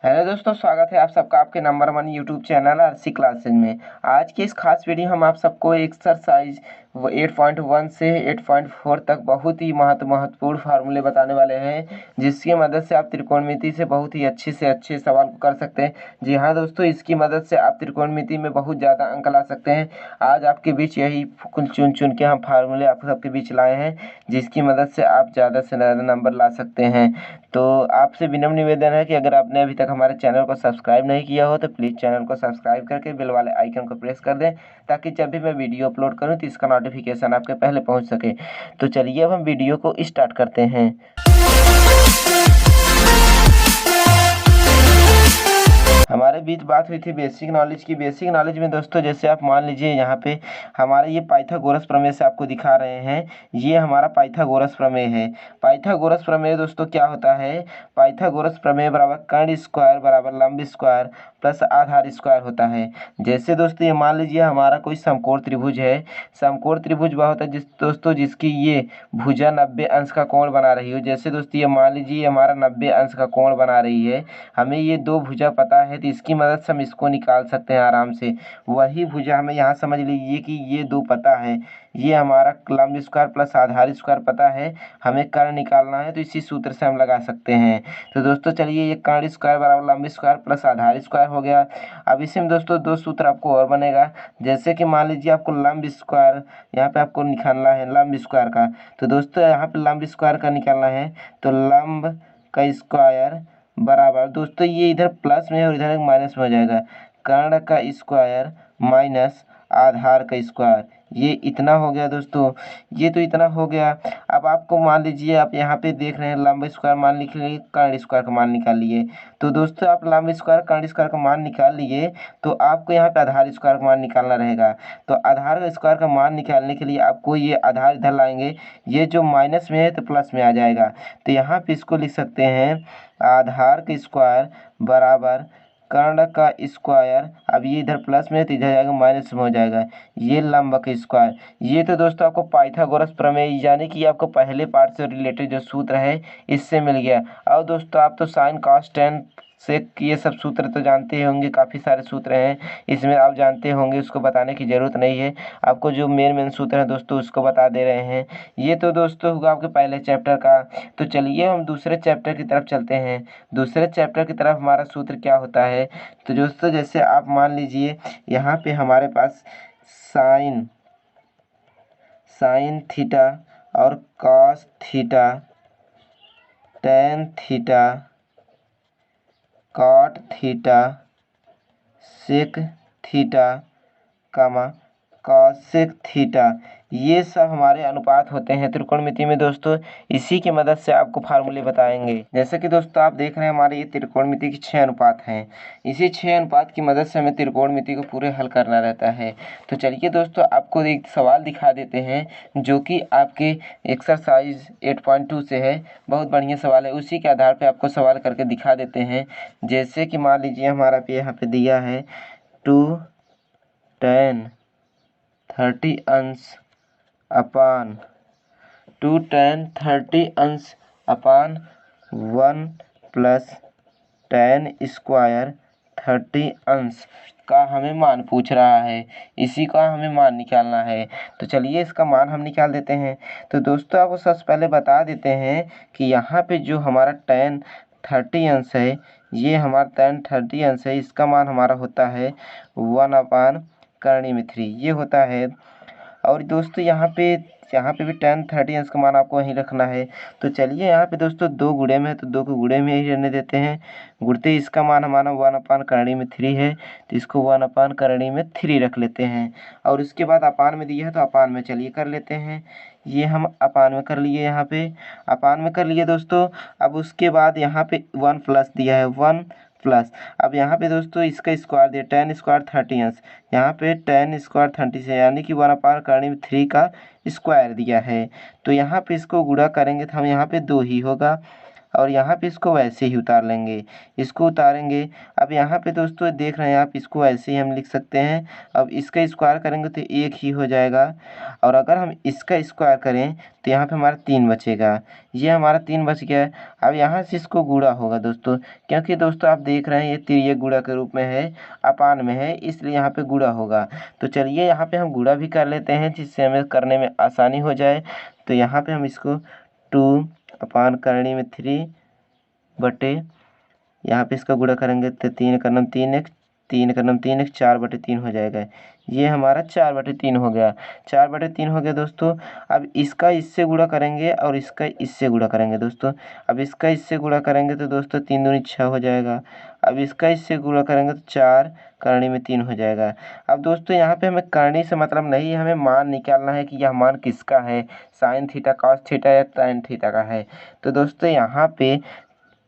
Hello दोस्तों, स्वागत है आप सबका आपके number 1 YouTube channel RC classes में। आज की इस खास वीडियो हम आप सबको एक्सरसाइज 8.1 से 8.4 तक बहुत ही महत्वपूर्ण फार्मूले बताने वाले हैं, जिसकी मदद से आप त्रिकोणमिति से बहुत ही अच्छे से अच्छे सवाल को कर सकते हैं। जी हाँ दोस्तों, इसकी मदद से आप त्रिकोणमिति में बहुत ज़्यादा अंक ला सकते हैं। आज आपके बीच यही कुल चुन चुन के हम फार्मूले आप सबके बीच लाए हैं, जिसकी मदद से आप ज़्यादा से ज़्यादा नंबर ला सकते हैं। तो आपसे विनम्र निवेदन है कि अगर आपने अभी तक हमारे चैनल को सब्सक्राइब नहीं किया हो तो प्लीज़ चैनल को सब्सक्राइब करके बेल वाले आइकन को प्रेस कर दें, ताकि जब भी मैं वीडियो अपलोड करूं तो इसका नोटिफिकेशन आपके पहले पहुंच सके। तो चलिए अब हम वीडियो को स्टार्ट करते हैं। हमारे बीच बात हुई थी बेसिक नॉलेज की। बेसिक नॉलेज में दोस्तों, जैसे आप मान लीजिए यहाँ पे हमारे ये पाइथागोरस प्रमेय से आपको दिखा रहे हैं, ये हमारा पाइथागोरस प्रमेय है। पाइथागोरस प्रमेय दोस्तों क्या होता है? पाइथागोरस प्रमेय बराबर कर्ण स्क्वायर बराबर लंब स्क्वायर प्लस आधार स्क्वायर होता है। जैसे दोस्तों ये मान लीजिए हमारा कोई समकोण त्रिभुज है। समकोण त्रिभुज वह होता है दोस्तों जिसकी ये भुजा 90 अंश का कोण बना रही हो। जैसे दोस्तों ये मान लीजिए हमारा 90 अंश का कोण बना रही है। हमें ये दो भुजा पता है, तो इसकी मदद से हम इसको निकाल सकते हैं आराम से। वही भुजा हमें यहाँ समझ लीजिए कि ये दो पता है, ये हमारा लंब स्क्वायर प्लस आधार स्क्वायर पता है, हमें कर्ण निकालना है, तो इसी सूत्र से हम लगा सकते हैं। तो दोस्तों चलिए, ये कर्ण स्क्वायर बराबर लंब स्क्वायर प्लस आधार स्क्वायर हो गया। अब इसी में दोस्तों दो सूत्र आपको और बनेगा। जैसे कि मान लीजिए आपको लंब स्क्वायर यहाँ पे आपको निकालना है लंब स्क्वायर का, तो दोस्तों यहाँ पे लंब स्क्वायर का निकालना है, तो लंब का स्क्वायर बराबर दोस्तों ये इधर प्लस में और इधर माइनस में हो जाएगा, कर्ण का स्क्वायर माइनस आधार का स्क्वायर। ये इतना हो गया दोस्तों, ये तो इतना हो गया। अब आपको मान लीजिए आप यहाँ पे देख रहे हैं लंब स्क्वायर मान लिख लिए, कर्ण स्क्वायर का मान निकाल लिए। तो दोस्तों आप लंब स्क्वायर कर्ण स्क्वायर का मान निकाल लिए, तो आपको यहाँ पे आधार स्क्वायर का मान निकालना रहेगा। तो आधार स्क्वायर का मान निकालने के लिए आपको ये आधार इधर लाएंगे, ये जो माइनस में है तो प्लस में आ जाएगा। तो यहाँ पे इसको लिख सकते हैं आधार का स्क्वायर बराबर कर्ण का स्क्वायर। अब ये इधर प्लस में है तो इधर जाएगा माइनस में हो जाएगा, ये लंब का स्क्वायर। ये तो दोस्तों आपको पाइथागोरस प्रमेय यानी कि आपको पहले पार्ट से रिलेटेड जो सूत्र है इससे मिल गया। और दोस्तों आप तो साइन कॉस टेन से ये सब सूत्र तो जानते ही होंगे, काफ़ी सारे सूत्र हैं इसमें, आप जानते होंगे, उसको बताने की ज़रूरत नहीं है। आपको जो मेन सूत्र है दोस्तों उसको बता दे रहे हैं। ये तो दोस्तों होगा आपके पहले चैप्टर का। तो चलिए हम दूसरे चैप्टर की तरफ चलते हैं। दूसरे चैप्टर की तरफ हमारा सूत्र क्या होता है? तो दोस्तों जैसे आप मान लीजिए यहाँ पे हमारे पास साइन साइन थीटा और cos theta, tan theta, cot theta, sec theta, comma cosec theta, ये सब हमारे अनुपात होते हैं त्रिकोणमिति में दोस्तों। इसी की मदद से आपको फार्मूले बताएंगे। जैसे कि दोस्तों आप देख रहे हैं हमारे ये त्रिकोणमिति के 6 अनुपात हैं। इसी 6 अनुपात की मदद से हमें त्रिकोणमिति को पूरे हल करना रहता है। तो चलिए दोस्तों आपको एक सवाल दिखा देते हैं, जो कि आपके एक्सरसाइज 8.2 से है। बहुत बढ़िया सवाल है, उसी के आधार पर आपको सवाल करके दिखा देते हैं। जैसे कि मान लीजिए हमारा पे यहाँ पे दिया है 2 tan 30 अंश अपान 2 tan 30 अंश अपान 1 प्लस tan स्क्वायर 30 अंश का हमें मान पूछ रहा है। इसी का हमें मान निकालना है। तो चलिए इसका मान हम निकाल देते हैं। तो दोस्तों आपको सबसे पहले बता देते हैं कि यहाँ पे जो हमारा tan 30 अंश है, ये हमारा tan 30 अंश है, इसका मान हमारा होता है 1 अपान करणी में 3, ये होता है। और दोस्तों यहाँ पे भी tan 30 अंश का मान आपको वहीं रखना है। तो चलिए यहाँ पे दोस्तों 2 गुणे में है तो 2 को गुणे में ही रहने देते हैं। गुणते इसका मान हमारा 1 अपान करणी में 3 है, तो इसको 1 अपान करणी में 3 रख लेते हैं। और इसके बाद अपान में दिया है तो अपान में चलिए कर लेते हैं। ये हम अपान में कर लिए, यहाँ पे अपान में कर लिए दोस्तों। अब उसके बाद यहाँ पे 1 प्लस दिया है, 1 प्लस, अब यहाँ पे दोस्तों इसका स्क्वायर दिया tan स्क्वायर 30 अंश, यहाँ पे tan स्क्वायर 30 से यानी कि 1 अपान करणी में 3 का स्क्वायर दिया है। तो यहाँ पे इसको गुणा करेंगे तो हम यहाँ पे 2 ही होगा। और यहाँ पे इसको वैसे ही उतार लेंगे, इसको उतारेंगे। अब यहाँ पे दोस्तों देख रहे हैं आप, इसको ऐसे ही हम लिख सकते हैं। अब इसका स्क्वायर करेंगे तो 1 ही हो जाएगा, और अगर हम इसका स्क्वायर करें तो यहाँ पे हमारा 3 बचेगा। ये हमारा 3 बच गया है। अब यहाँ से इसको गुणा होगा दोस्तों, क्योंकि दोस्तों आप देख रहे हैं ये तिर्यक गुणा के रूप में है, अपान में है, इसलिए यहाँ पे गुणा होगा। तो चलिए यहाँ पे हम गुणा भी कर लेते हैं, जिससे हमें करने में आसानी हो जाए। तो यहाँ पे हम इसको 2 अपान करनी में 3 बटे, यहाँ पे इसका गुणा करेंगे तो 3 का नाम 3x, 3 का नाम 3x, 4/3 हो जाएगा। ये हमारा 4/3 हो गया, 4/3 हो गया दोस्तों। अब इसका इससे गुणा करेंगे और इसका इससे गुणा करेंगे दोस्तों। अब इसका इससे गुणा करेंगे तो दोस्तों 3 दूनी 6 हो जाएगा। अब इसका इससे गुणा करेंगे तो 4 करनी में 3 हो जाएगा। अब दोस्तों यहाँ पे हमें करनी से मतलब नहीं, हमें मान निकालना है कि यह मान किसका है, साइन थीटा, कॉस थीटा या टैन थीटा का है। तो दोस्तों यहाँ पे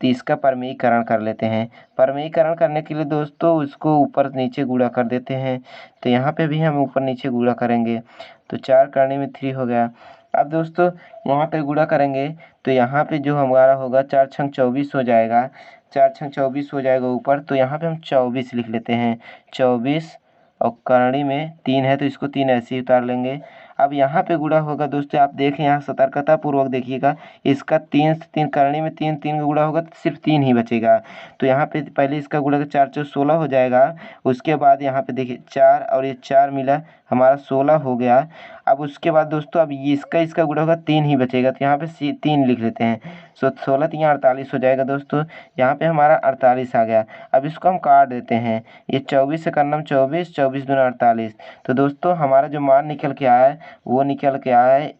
तो इसका परमीकरण कर लेते हैं। परमीकरण करने के लिए दोस्तों उसको ऊपर नीचे गुणा कर देते हैं। तो यहाँ पे भी हम ऊपर नीचे गुणा करेंगे, तो 4 करने में 3 हो गया। अब दोस्तों यहाँ पे गुणा करेंगे तो यहाँ पे जो हमारा होगा 4 छंग 24 हो जाएगा, 4 छंग 24 हो जाएगा ऊपर। तो यहाँ पे हम 24 लिख लेते हैं, 24, और करणी में 3 है तो इसको 3 ऐसे ही उतार लेंगे। अब यहाँ पे गुणा होगा दोस्तों, आप देखें यहाँ सतर्कता पूर्वक देखिएगा, इसका 3 से 3 करणी में 3 3 का गुणा होगा तो सिर्फ 3 ही बचेगा। तो यहाँ पे पहले इसका गुणा 4 4 16 हो जाएगा। उसके बाद यहाँ पे देखिए 4 और ये 4 मिला, हमारा 16 हो गया। अब उसके बाद दोस्तों अब ये इसका गुणा होगा 3 ही बचेगा, तो यहाँ पे 3 लिख लेते हैं। 16 3 48 हो जाएगा दोस्तों, यहाँ पे हमारा 48 आ गया। अब इसको हम काट देते हैं, ये 24 से करना 24, 24 दूना 48। तो दोस्तों हमारा जो मान निकल के आया है वो निकल के आया है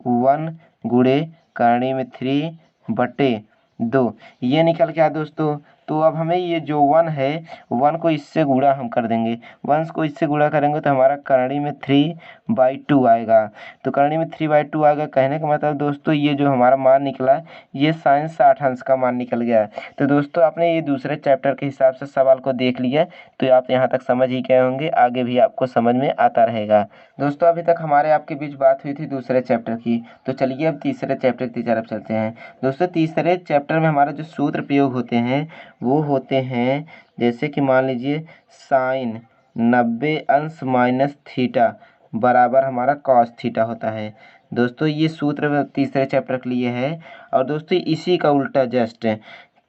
1 गुणे करणी में 3/2, ये निकल के आया दोस्तों। तो अब हमें ये जो 1 है, 1 को इससे गुणा हम कर देंगे, 1 को इससे गुणा करेंगे तो हमारा करणी में 3/2 आएगा। तो करणी में 3/2 आएगा, कहने का मतलब दोस्तों ये जो हमारा मान निकला ये साइन 60 अंश का मान निकल गया। तो दोस्तों आपने ये दूसरे चैप्टर के हिसाब से सवाल को देख लिया, तो आप यहाँ तक समझ ही गए होंगे, आगे भी आपको समझ में आता रहेगा। दोस्तों अभी तक हमारे आपके बीच बात हुई थी दूसरे चैप्टर की, तो चलिए अब तीसरे चैप्टर की तरफ चलते हैं। दोस्तों तीसरे चैप्टर में हमारा जो सूत्र प्रयोग होते हैं वो होते हैं, जैसे कि मान लीजिए साइन 90 अंश माइनस थीटा बराबर हमारा कॉस थीटा होता है। दोस्तों ये सूत्र तीसरे चैप्टर के लिए है। और दोस्तों इसी का उल्टा जस्ट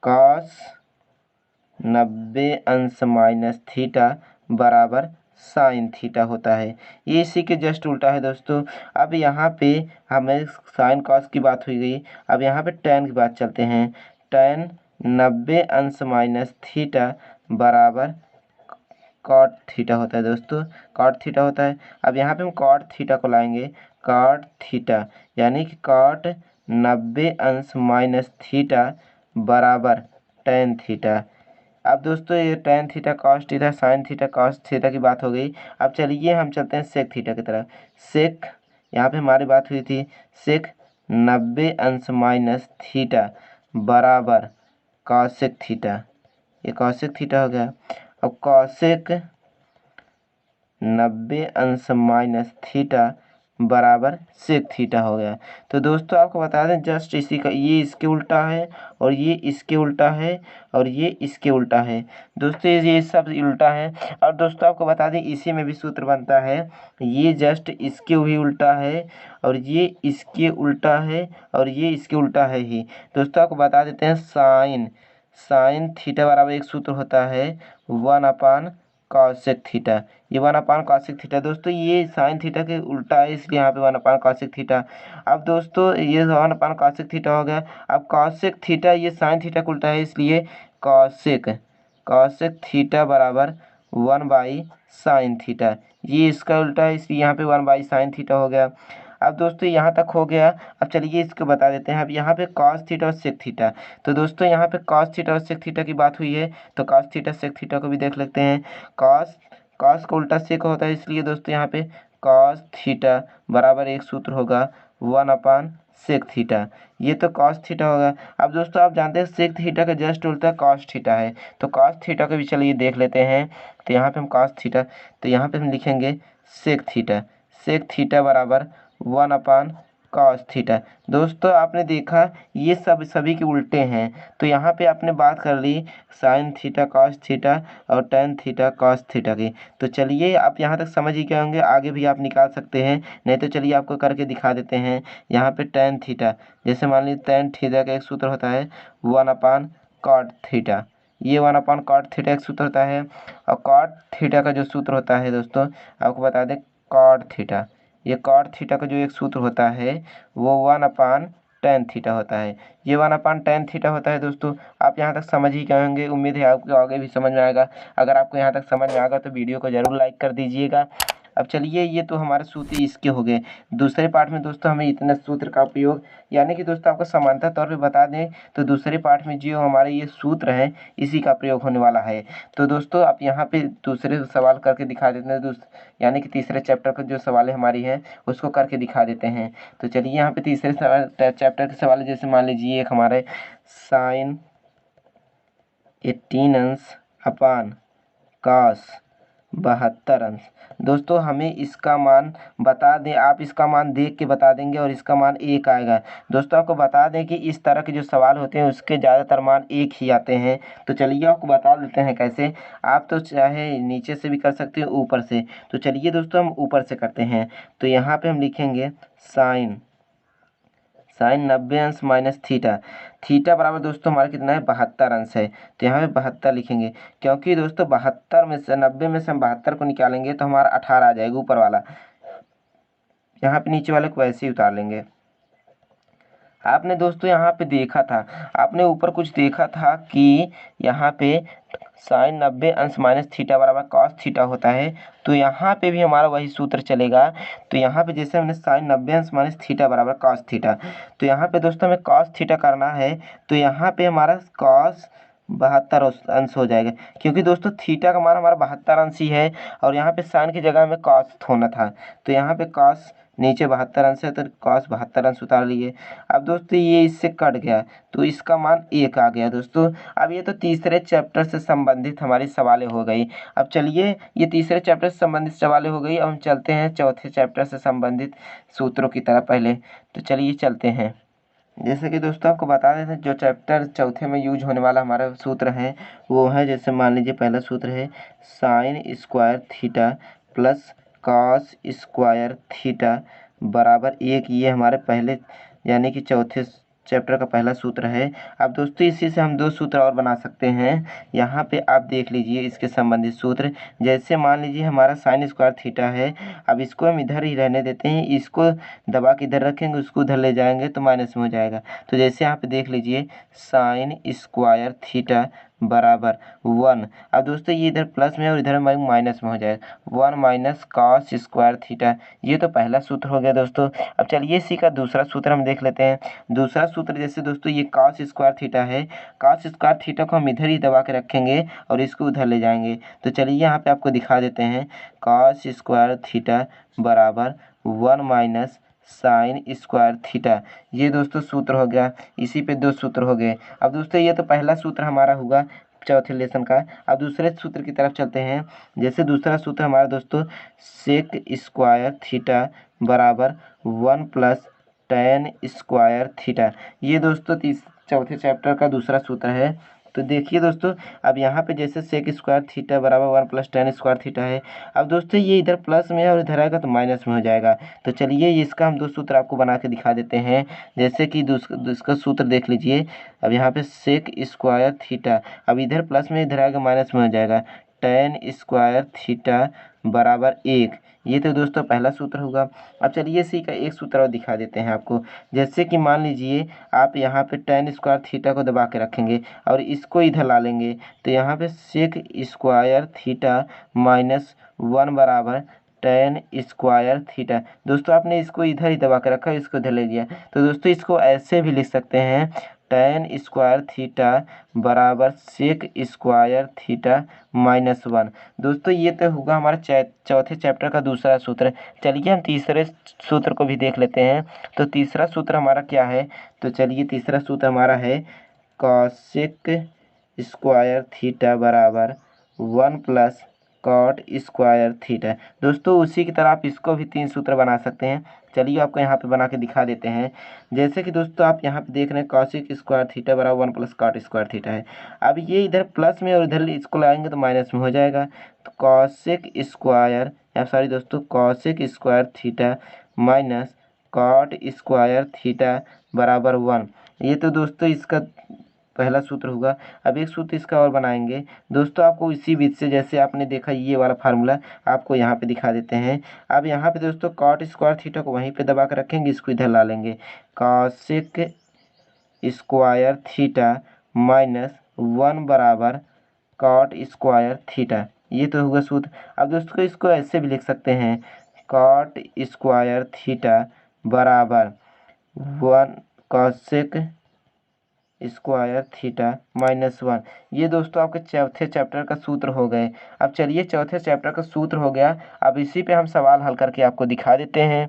कॉस 90 अंश माइनस थीटा बराबर साइन थीटा होता है, ये इसी के जस्ट उल्टा है दोस्तों। अब यहाँ पे हमें साइन कॉस की बात हुई गई, अब यहाँ पे टैन की बात चलते हैं। टैन 90 अंश माइनस थीटा बराबर कॉट थीटा होता है दोस्तों, कॉट थीटा होता है। अब यहाँ पे हम कॉट थीटा को लाएंगे, कॉट थीटा यानी कि कॉट 90 अंश माइनस थीटा बराबर टैन थीटा। अब दोस्तों ये tan theta cos theta sine theta cos theta की बात हो गई। अब चलिए हम चलते हैं सेक थीटा की तरफ। सेक, यहाँ पे हमारी बात हुई थी सेक 90 अंश माइनस थीटा बराबर कॉसेक थीटा, ये कॉसेक थीटा हो गया। अब कॉसेक 90 अंश माइनस थीटा बराबर सेक थीटा हो गया। तो दोस्तों आपको बता दें जस्ट इसी का, ये इसके उल्टा है और ये इसके उल्टा है और ये इसके उल्टा है दोस्तों, ये सब उल्टा है। और दोस्तों आपको बता दें इसी में भी सूत्र बनता है, ये जस्ट इसके भी उल्टा है और ये इसके उल्टा है और ये इसके उल्टा है ही। दोस्तों आपको बता देते हैं साइन थीटा बराबर एक सूत्र होता है 1 कॉसेक थीटा, ये 1 कॉसेक थीटा। दोस्तों ये साइन थीटा के उल्टा है, इसलिए यहाँ पे 1 कॉसेक थीटा। अब दोस्तों ये 1 कॉसेक थीटा हो गया। अब कॉसेक थीटा ये साइन थीटा का उल्टा है, इसलिए कॉसेक थीटा बराबर 1/साइन थीटा, ये इसका उल्टा है, इसलिए यहाँ पे 1/साइन थीटा हो गया। अब दोस्तों यहाँ तक हो गया। अब चलिए इसको बता देते हैं। अब यहाँ पे कॉस थीटा और सेक थीटा, तो दोस्तों यहाँ पे कॉस थीटा और सेक थीटा की बात हुई है, तो कॉस थीटा सेक थीटा को भी देख लेते हैं। कॉस का उल्टा सेक होता है, इसलिए दोस्तों यहाँ पे कॉस थीटा बराबर एक सूत्र होगा 1/सेक थीटा, ये तो कॉस थीटा होगा। अब दोस्तों आप जानते हैं सेक थीटा का जस्ट उल्टा कॉस थीटा है, तो कॉस थीटा को भी चलिए देख लेते हैं। तो यहाँ पे हम कॉस थीटा, तो यहाँ पे हम लिखेंगे सेक थीटा बराबर 1 कॉस थीटा। दोस्तों आपने देखा ये सब सभी के उल्टे हैं, तो यहाँ पे आपने बात कर ली साइन थीटा कॉस थीटा और टेन थीटा कॉस थीटा की। तो चलिए आप यहाँ तक समझ ही गए होंगे, आगे भी आप निकाल सकते हैं, नहीं तो चलिए आपको करके दिखा देते हैं। यहाँ पे टेन थीटा, जैसे मान लीजिए टेन थीटा का एक सूत्र होता है 1 कॉट थीटा, ये 1 कॉट थीटा एक सूत्र होता है। और कॉट थीटा का जो सूत्र होता है दोस्तों आपको बता दें, कॉट थीटा, ये कॉट थीटा का जो एक सूत्र होता है वो 1/tan थीटा होता है। ये 1/tan थीटा होता है। दोस्तों आप यहाँ तक समझ ही गए होंगे, उम्मीद है आपको आगे भी समझ में आएगा। अगर आपको यहाँ तक समझ में आएगा तो वीडियो को ज़रूर लाइक कर दीजिएगा। अब चलिए ये तो हमारे सूत्र इसके हो गए। दूसरे पार्ट में दोस्तों हमें इतने सूत्र का उपयोग, यानी कि दोस्तों आपको समानता तौर पे बता दें तो दूसरे पार्ट में जो हमारे ये सूत्र हैं इसी का प्रयोग होने वाला है। तो दोस्तों आप यहाँ पे दूसरे सवाल करके दिखा देते हैं, यानी कि तीसरे चैप्टर का जो सवाल हमारी है उसको करके दिखा देते हैं। तो चलिए यहाँ पे तीसरे चैप्टर के सवाल, जैसे मान लीजिए एक हमारे साइन 18 अंश अपान कॉस 72 अंश। दोस्तों हमें इसका मान बता दें, आप इसका मान देख के बता देंगे और इसका मान 1 आएगा। दोस्तों आपको बता दें कि इस तरह के जो सवाल होते हैं उसके ज़्यादातर मान 1 ही आते हैं। तो चलिए आपको बता देते हैं कैसे। आप तो चाहे नीचे से भी कर सकते हो ऊपर से, तो चलिए दोस्तों हम ऊपर से करते हैं। तो यहाँ पे हम लिखेंगे साइन 90 अंश माइनस थीटा। थीटा बराबर दोस्तों हमारा कितना है 72 अंश है, तो यहाँ पे 72 लिखेंगे, क्योंकि दोस्तों 72 में से 90 में से हम 72 को निकालेंगे तो हमारा 18 आ जाएगा ऊपर वाला। यहाँ पे नीचे वाले को वैसे ही उतार लेंगे। आपने दोस्तों यहाँ पे देखा था, आपने ऊपर कुछ देखा था कि यहाँ पे साइन 90 अंश माइनस थीटा बराबर कॉस थीटा होता है। तो यहाँ पे भी हमारा वही सूत्र चलेगा। तो यहाँ पे जैसे हमने साइन 90 अंश माइनस थीटा बराबर कॉस थीटा, तो यहाँ पे दोस्तों हमें कॉस थीटा करना है। तो यहाँ पे हमारा कॉस 72 अंश हो जाएगा, क्योंकि दोस्तों थीटा का मान हमारा 72 अंश ही है और यहाँ पे साइन की जगह हमें कॉस होना था। तो यहाँ पे कॉस नीचे 72 अंश है तो कॉस 72 अंश उतार लिए। अब दोस्तों ये इससे कट गया तो इसका मान 1 आ गया। दोस्तों अब ये तो तीसरे चैप्टर से संबंधित हमारी सवालें हो गई। अब चलिए ये तीसरे चैप्टर से संबंधित सवालें हो गई, अब हम चलते हैं चौथे चैप्टर से संबंधित सूत्रों की तरफ पहले। तो चलिए चलते हैं। जैसे कि दोस्तों आपको बता देते हैं जो चैप्टर चौथे में यूज होने वाला हमारा सूत्र है वो है, जैसे मान लीजिए पहला सूत्र है sine square theta plus cos square theta बराबर 1। ये हमारे पहले यानी कि चौथे चैप्टर का पहला सूत्र है। अब दोस्तों इसी से हम 2 सूत्र और बना सकते हैं। यहाँ पे आप देख लीजिए इसके संबंधित सूत्र। जैसे मान लीजिए हमारा साइन स्क्वायर थीटा है, अब इसको हम इधर ही रहने देते हैं, इसको दबा के इधर रखेंगे, उसको उधर ले जाएंगे तो माइनस में हो जाएगा। तो जैसे यहाँ पे देख लीजिए साइन स्क्वायर थीटा बराबर 1। अब दोस्तों ये इधर प्लस में है और इधर माइनस में हो जाएगा 1 माइनस कॉस स्क्वायर थीटा। ये तो पहला सूत्र हो गया दोस्तों। अब चलिए इसी का दूसरा सूत्र हम देख लेते हैं। दूसरा सूत्र जैसे दोस्तों ये कॉस स्क्वायर थीटा है, कॉस स्क्वायर थीटा को हम इधर ही दबा के रखेंगे और इसको उधर ले जाएंगे। तो चलिए यहाँ पे आपको दिखा देते हैं कॉस स्क्वायर थीटा बराबर 1 माइनस साइन स्क्वायर थीटा। ये दोस्तों सूत्र हो गया, इसी पे 2 सूत्र हो गए। अब दोस्तों ये तो पहला सूत्र हमारा हुआ चौथे लेसन का। अब दूसरे सूत्र की तरफ चलते हैं। जैसे दूसरा सूत्र हमारा दोस्तों सेक स्क्वायर थीटा बराबर 1 प्लस टेन स्क्वायर थीटा। ये दोस्तों चौथे चैप्टर का दूसरा सूत्र है। तो देखिए दोस्तों अब यहाँ पे जैसे सेक स्क्वायर थीटा बराबर 1 प्लस टेन स्क्वायर थीटा है। अब दोस्तों ये इधर प्लस में है और इधर आएगा तो माइनस में हो जाएगा। तो चलिए इसका हम 2 सूत्र आपको बना के दिखा देते हैं। जैसे कि इसका सूत्र देख लीजिए। अब यहाँ पे सेक स्क्वायर थीटा, अब इधर प्लस में इधर आएगा माइनस में हो जाएगा टेन स्क्वायर थीटा बराबर 1। ये तो दोस्तों पहला सूत्र होगा। अब चलिए इसी का एक सूत्र और दिखा देते हैं आपको। जैसे कि मान लीजिए आप यहाँ पे टेन स्क्वायर थीटा को दबा के रखेंगे और इसको इधर ला लेंगे, तो यहाँ पे सेक स्क्वायर थीटा माइनस 1 बराबर टेन स्क्वायर थीटा। दोस्तों आपने इसको इधर ही दबा के रखा, इसको इधर ले लिया, तो दोस्तों इसको ऐसे भी लिख सकते हैं टेन स्क्वायर थीटा बराबर सेक स्क्वायर थीटा माइनस 1। दोस्तों ये तो होगा हमारा चौथे चैप्टर का दूसरा सूत्र। चलिए हम तीसरे सूत्र को भी देख लेते हैं। तो तीसरा सूत्र हमारा क्या है, तो चलिए तीसरा सूत्र हमारा है कॉसेक स्क्वायर थीटा बराबर 1 प्लस कॉट स्क्वायर थीटा। दोस्तों उसी की तरह आप इसको भी 3 सूत्र बना सकते हैं। चलिए आपको यहाँ पे बना के दिखा देते हैं। जैसे कि दोस्तों आप यहाँ पे देख रहे हैं कॉसिक स्क्वायर थीटा बराबर 1 प्लस कॉट स्क्वायर थीटा है। अब ये इधर प्लस में और इधर इसको लगाएंगे तो माइनस में हो जाएगा। तो कॉसिक स्क्वायर सॉरी दोस्तों cosec square theta minus cot square theta बराबर 1। ये तो दोस्तों इसका पहला सूत्र होगा। अब एक सूत्र इसका और बनाएंगे दोस्तों। आपको इसी बीच से जैसे आपने देखा ये वाला फार्मूला आपको यहाँ पे दिखा देते हैं। अब यहाँ पे दोस्तों कॉट स्क्वायर थीटा को वहीं पे दबा कर रखेंगे, इसको इधर ला लेंगे। कॉसेक स्क्वायर थीटा माइनस 1 बराबर कॉट स्क्वायर थीटा। ये तो होगा सूत्र। अब दोस्तों इसको ऐसे भी लिख सकते हैं, कॉट स्क्वायर थीटा बराबर 1 कॉसेक स्क्वायर थीटा माइनस 1। ये दोस्तों आपके चौथे चैप्टर का सूत्र हो गए। अब चलिए चौथे चैप्टर का सूत्र हो गया। अब इसी पे हम सवाल हल करके आपको दिखा देते हैं।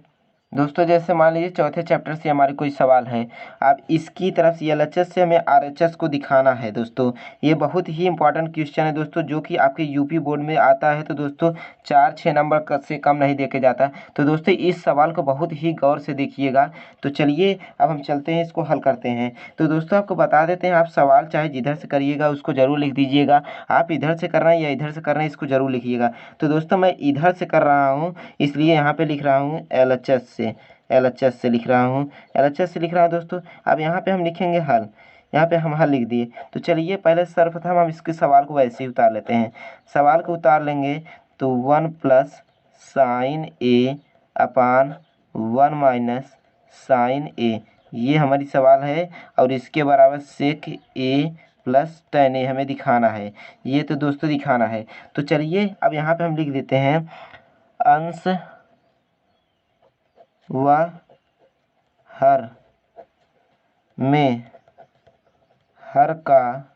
दोस्तों जैसे मान लीजिए चौथे चैप्टर से हमारी कोई सवाल है। अब इसकी तरफ से एलएचएस से हमें आरएचएस को दिखाना है दोस्तों। ये बहुत ही इंपॉर्टेंट क्वेश्चन है दोस्तों, जो कि आपके यूपी बोर्ड में आता है। तो दोस्तों 4-6 नंबर से कम नहीं देके जाता। तो दोस्तों इस सवाल को बहुत ही गौर से देखिएगा। तो चलिए अब हम चलते हैं, इसको हल करते हैं। तो दोस्तों आपको बता देते हैं, आप सवाल चाहे जिधर से करिएगा उसको ज़रूर लिख दीजिएगा। आप इधर से कर रहे हैं या इधर से कर रहे हैं इसको ज़रूर लिखिएगा। तो दोस्तों मैं इधर से कर रहा हूँ, इसलिए यहाँ पे लिख रहा हूँ एलएचएस से लिख रहा हूँ, एलएचएस से लिख रहा हूँ दोस्तों। अब यहाँ पे हम लिखेंगे हल। यहाँ पे हम हल लिख दिए। तो चलिए पहले सर्वप्रथम हम इसके सवाल को वैसे ही उतार लेते हैं। सवाल को उतार लेंगे तो 1 प्लस साइन ए अपान 1 माइनस साइन ए, ये हमारी सवाल है। और इसके बराबर सेक ए प्लस टेन ए हमें दिखाना है। ये तो दोस्तों दिखाना है। तो चलिए अब यहाँ पे हम लिख देते हैं अंश व हर में हर का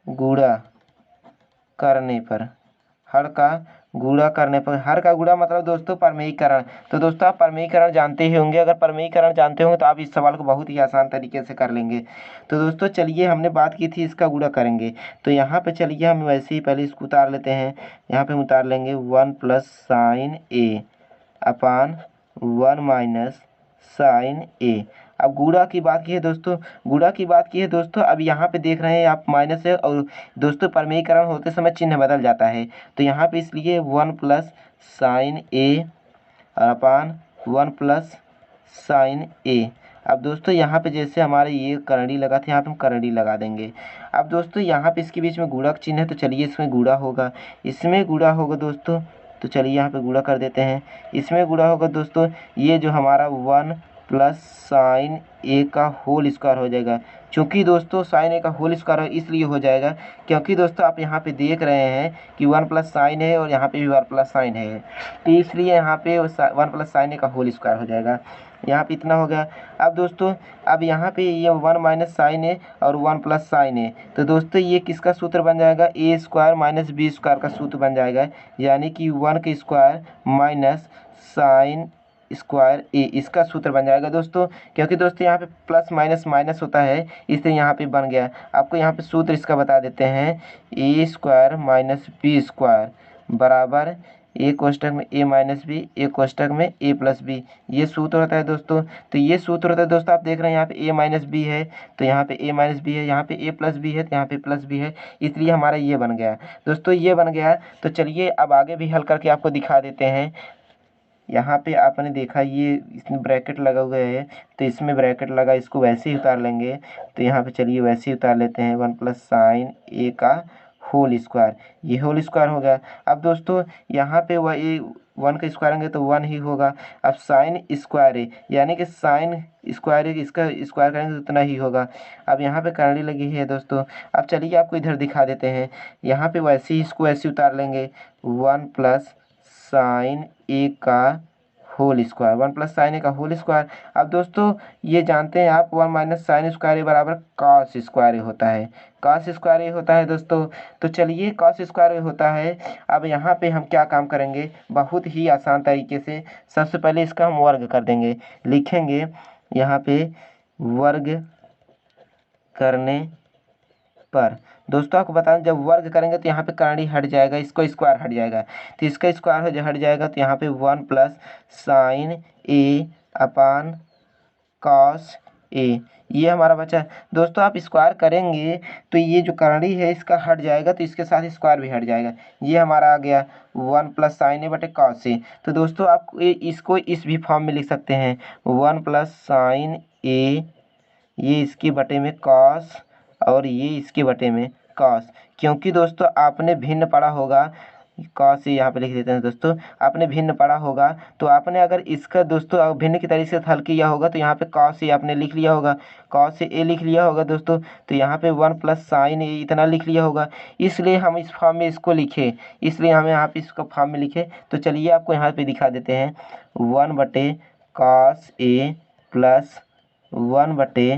गुणा करने पर, हर का गुणा करने पर, हर का गुणा मतलब दोस्तों परमेयीकरण। तो दोस्तों आप परमेयीकरण जानते ही होंगे। अगर परमेयीकरण जानते होंगे तो आप इस सवाल को बहुत ही आसान तरीके से कर लेंगे। तो दोस्तों चलिए हमने बात की थी इसका गुणा करेंगे। तो यहाँ पे चलिए हम वैसे ही पहले इसको उतार लेते हैं। यहाँ पे हम उतार लेंगे 1 प्लस साइन ए अपान 1 माइनस साइन ए। अब गुणा की बात की है दोस्तों, गुणा की बात की है दोस्तों। अब यहाँ पे देख रहे हैं आप माइनस है, और दोस्तों परमेयीकरण होते समय चिन्ह बदल जाता है। तो यहाँ पे इसलिए 1 प्लस साइन ए अपान 1 प्लस साइन ए। अब दोस्तों यहाँ पे जैसे हमारे ये करंडी लगा था, यहाँ पे हम करंडी लगा देंगे। अब दोस्तों यहाँ पे इसके बीच में गुणक चिन्ह है, तो चलिए इसमें गुणा होगा, इसमें गुणा होगा दोस्तों। तो चलिए यहाँ पे गुणा कर देते हैं। इसमें गुणा होगा दोस्तों, ये जो हमारा 1 प्लस साइन ए का होल स्क्वायर हो जाएगा। चूँकि दोस्तों साइन ए का होल स्क्वायर है इसलिए हो जाएगा क्योंकि दोस्तों आप यहाँ पे देख रहे हैं कि 1 प्लस साइन है और यहाँ पे भी 1 प्लस साइन है, तो इसलिए यहाँ पे 1 प्लस साइन ए का होल स्क्वायर हो जाएगा। यहाँ पे इतना हो गया। अब दोस्तों अब यहाँ पे ये 1 माइनस साइन है और 1 प्लस साइन है, तो दोस्तों ये किसका सूत्र बन जाएगा, ए स्क्वायर माइनस बी स्क्वायर का सूत्र बन जाएगा। यानी कि 1 का स्क्वायर माइनस साइन स्क्वायर ए, इसका सूत्र बन जाएगा दोस्तों। क्योंकि दोस्तों यहाँ पे प्लस माइनस माइनस होता है, इसलिए यहाँ पे बन गया। आपको यहाँ पे सूत्र इसका बता देते हैं, ए स्क्वायर माइनस बी स्क्वायर बराबर ए कोष्टक में ए माइनस बी, ए कोष्टक में ए प्लस बी, ये सूत्र होता है दोस्तों। तो ये सूत्र होता है दोस्तों। आप देख रहे हैं यहाँ पे ए माइनस बी है तो यहाँ पे ए माइनस बी है, यहाँ पे ए प्लस बी है तो यहाँ पे प्लस बी है, इसलिए हमारा ये बन गया दोस्तों, ये बन गया। तो चलिए अब आगे भी हल करके आपको दिखा देते हैं। यहाँ पे आपने देखा ये इसमें ब्रैकेट लगा हुआ है, तो इसमें ब्रैकेट लगा, इसको वैसे ही उतार लेंगे। तो यहाँ पे चलिए वैसे ही उतार लेते हैं, 1 प्लस साइन ए का होल स्क्वायर, ये होल स्क्वायर हो गया। अब दोस्तों यहाँ पे वह ए 1 का स्क्वायर होंगे तो 1 ही होगा। अब साइन स्क्वायर है यानी कि साइन स्क्वायर है, इसका स्क्वायर करेंगे तो उतना ही होगा। अब यहाँ पे करंडी लगी है दोस्तों। अब चलिए आपको इधर दिखा देते हैं। यहाँ पे वैसे ही इसको ऐसे उतार लेंगे, 1 प्लस साइन ए का होल स्क्वायर, 1 प्लस साइन ए का होल स्क्वायर। अब दोस्तों ये जानते हैं आप 1 माइनस साइन स्क्वायर ए बराबर कॉस स्क्वायर ए होता है, कॉस स्क्वायर ए होता है दोस्तों। तो चलिए कॉस स्क्वायर ए होता है। अब यहाँ पे हम क्या काम करेंगे, बहुत ही आसान तरीके से। सबसे पहले इसका हम वर्ग कर देंगे, लिखेंगे यहाँ पे वर्ग करने पर। दोस्तों आपको बता दें जब वर्ग करेंगे तो यहाँ पे करणी हट जाएगा, इसको स्क्वायर हट जाएगा, तो इसका स्क्वायर हट जाएगा, तो यहाँ पे 1 plus sign A upon cos A, ये हमारा बचा। दोस्तों आप स्क्वायर करेंगे तो ये जो करणी है इसका हट जाएगा, तो इसके साथ स्क्वायर भी हट जाएगा, ये हमारा आ गया 1 प्लस साइन ए बटे कॉस ए। तो दोस्तों आप इसको इस भी फॉर्म में लिख सकते हैं 1 प्लस साइन ए, ये इसके बटे में कॉस और ये इसके बटे में कॉस, क्योंकि दोस्तों आपने भिन्न पढ़ा होगा, कॉस यहाँ पे लिख देते हैं दोस्तों, आपने भिन्न पढ़ा होगा, तो आपने अगर इसका दोस्तों भिन्न की तरीके से हल किया होगा तो यहाँ पे कॉस ए आपने लिख लिया होगा, कॉस ए लिख लिया होगा दोस्तों, तो यहाँ पे 1 प्लस साइन ए इतना लिख लिया होगा, इसलिए हम इस फॉर्म में इसको लिखे, इसलिए हमें यहाँ पे इसको फॉर्म में लिखे। तो चलिए आपको यहाँ पे दिखा देते हैं 1 बटे कॉस ए प्लस 1 बटे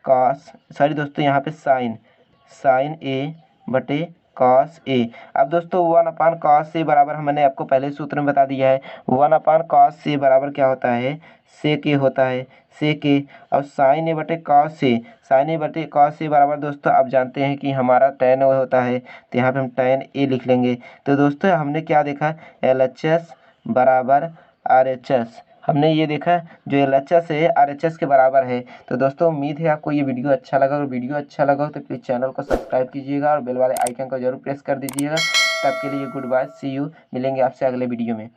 कॉस, सॉरी दोस्तों यहाँ पे साइन ए बटे कॉस ए। अब दोस्तों 1 अपान कॉस ए बराबर मैंने आपको पहले सूत्र में बता दिया है, 1 अपान कॉस ए बराबर क्या होता है, सेक ए होता है, सेक ए। और साइन ए बटे कॉस ए, साइन ए बटे कॉस ए बराबर दोस्तों आप जानते हैं कि हमारा टैन होता है, तो यहाँ पे हम टैन ए लिख लेंगे। तो दोस्तों हमने क्या देखा, LHS बराबर RHS, हमने ये देखा जो LHS है RHS के बराबर है। तो दोस्तों उम्मीद है आपको ये वीडियो अच्छा लगा, और वीडियो अच्छा लगा हो तो प्लीज़ चैनल को सब्सक्राइब कीजिएगा और बेल वाले आइकन को जरूर प्रेस कर दीजिएगा। तब के लिए गुड बाय, सी यू, मिलेंगे आपसे अगले वीडियो में।